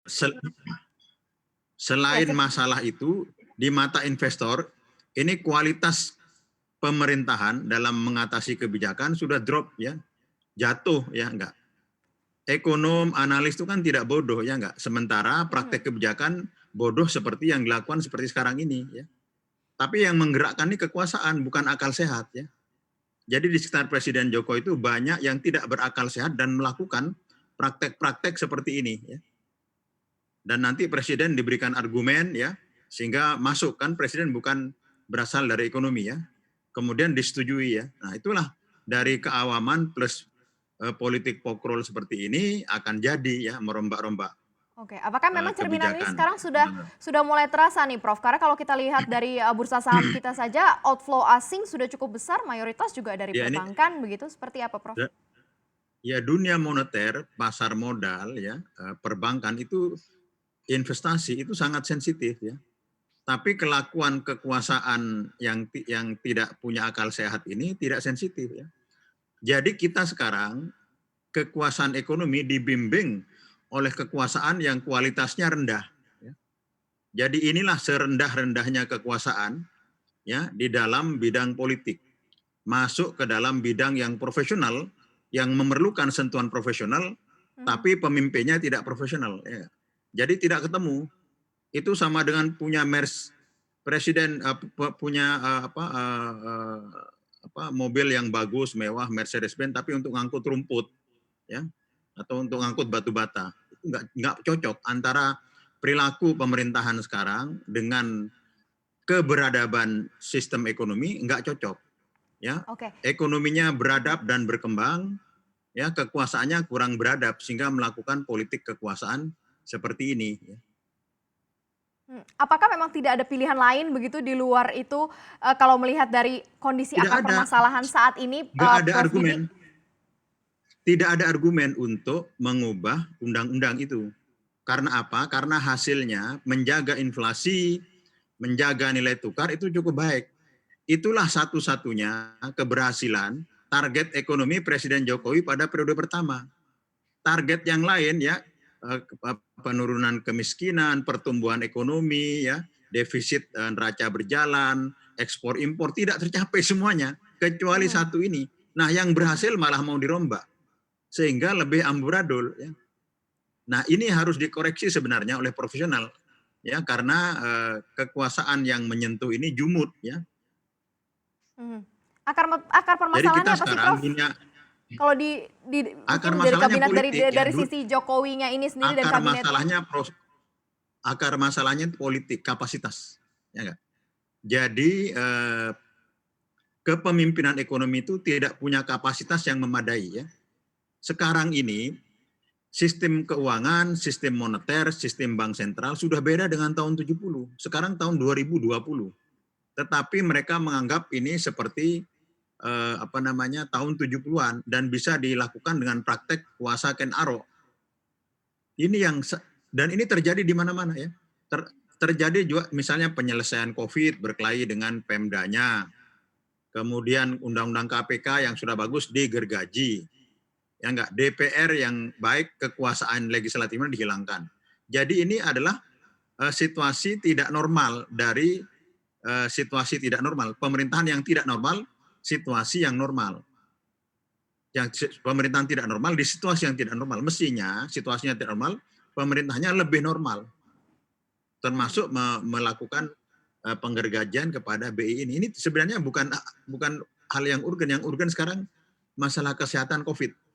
sel- Ya, selain masalah itu, di mata investor, ini kualitas pemerintahan dalam mengatasi kebijakan sudah drop ya, jatuh ya enggak. Ekonom, analis itu kan tidak bodoh ya enggak. Sementara praktek kebijakan bodoh seperti yang dilakukan seperti sekarang ini ya. Tapi yang menggerakkan ini kekuasaan, bukan akal sehat ya. Jadi di sekitar Presiden Jokowi itu banyak yang tidak berakal sehat dan melakukan praktek-praktek seperti ini ya. Dan nanti Presiden diberikan argumen ya, sehingga masuk kan Presiden bukan berasal dari ekonomi ya. Kemudian disetujui ya. Nah, itulah dari keawaman plus politik pokrol seperti ini akan jadi ya merombak-rombak oke. Apakah memang cerminan ini kebijakan. sekarang sudah mulai terasa nih, Prof? Karena kalau kita lihat dari bursa saham kita saja, outflow asing sudah cukup besar, mayoritas juga dari Ya ini perbankan, begitu. Seperti apa, Prof? ya dunia moneter, pasar modal ya, perbankan itu investasi itu sangat sensitif ya. Tapi kelakuan kekuasaan yang tidak punya akal sehat ini tidak sensitif ya. Jadi kita sekarang kekuasaan ekonomi dibimbing oleh kekuasaan yang kualitasnya rendah. Ya. Jadi inilah serendah-rendahnya kekuasaan ya di dalam bidang politik. Masuk ke dalam bidang yang profesional, yang memerlukan sentuhan profesional, tapi pemimpinnya tidak profesional. Ya. Jadi tidak ketemu. Itu sama dengan punya presiden punya mobil yang bagus, mewah, Mercedes-Benz, tapi untuk ngangkut rumput, ya, atau untuk ngangkut batu bata. Itu nggak cocok antara perilaku pemerintahan sekarang dengan keberadaban sistem ekonomi, nggak cocok. Ya, Oke. ekonominya beradab dan berkembang, ya kekuasaannya kurang beradab sehingga melakukan politik kekuasaan seperti ini. Ya. Apakah memang tidak ada pilihan lain begitu di luar itu, kalau melihat dari kondisi Tidak akar ada, permasalahan saat ini, nggak ada Prof. Didi? argumen. Tidak ada argumen untuk mengubah undang-undang itu. Karena apa? Karena hasilnya menjaga inflasi, menjaga nilai tukar itu cukup baik. Itulah satu-satunya keberhasilan target ekonomi Presiden Jokowi pada periode pertama. Target yang lain ya, penurunan kemiskinan, pertumbuhan ekonomi, ya, defisit neraca berjalan, ekspor impor tidak tercapai semuanya kecuali satu ini. Nah, yang berhasil malah mau dirombak sehingga lebih amburadul. Ya. Nah, ini harus dikoreksi sebenarnya oleh profesional, ya, karena kekuasaan yang menyentuh ini jumut, ya. Akar Jadi kita permasalahannya apa sih, sekarang Prof? ini Kalau akar mungkin dari masalahnya kabinet politik, ya. dari sisi Jokowinya ini sendiri dan Akar kabinetnya? masalahnya akar masalahnya politik kapasitas, ya enggak? Jadi kepemimpinan ekonomi itu tidak punya kapasitas yang memadai, ya. Sekarang ini sistem keuangan, sistem moneter, sistem bank sentral sudah beda dengan tahun 70. Sekarang tahun 2020. Tetapi mereka menganggap ini seperti tahun 70-an dan bisa dilakukan dengan praktek kuasa Ken Arok. Dan ini terjadi di mana-mana ya. Terjadi juga misalnya penyelesaian COVID berkelahi dengan Pemdanya. Kemudian undang-undang KPK yang sudah bagus digergaji. Ya enggak, DPR yang baik kekuasaan legislatifnya dihilangkan. Jadi ini adalah situasi tidak normal dari situasi tidak normal, pemerintahan yang tidak normal, situasi yang normal. Yang pemerintahan tidak normal di situasi yang tidak normal, mestinya situasinya tidak normal, pemerintahnya lebih normal. Termasuk melakukan penggergajian kepada BI ini. Ini sebenarnya bukan hal yang urgen sekarang masalah kesehatan COVID.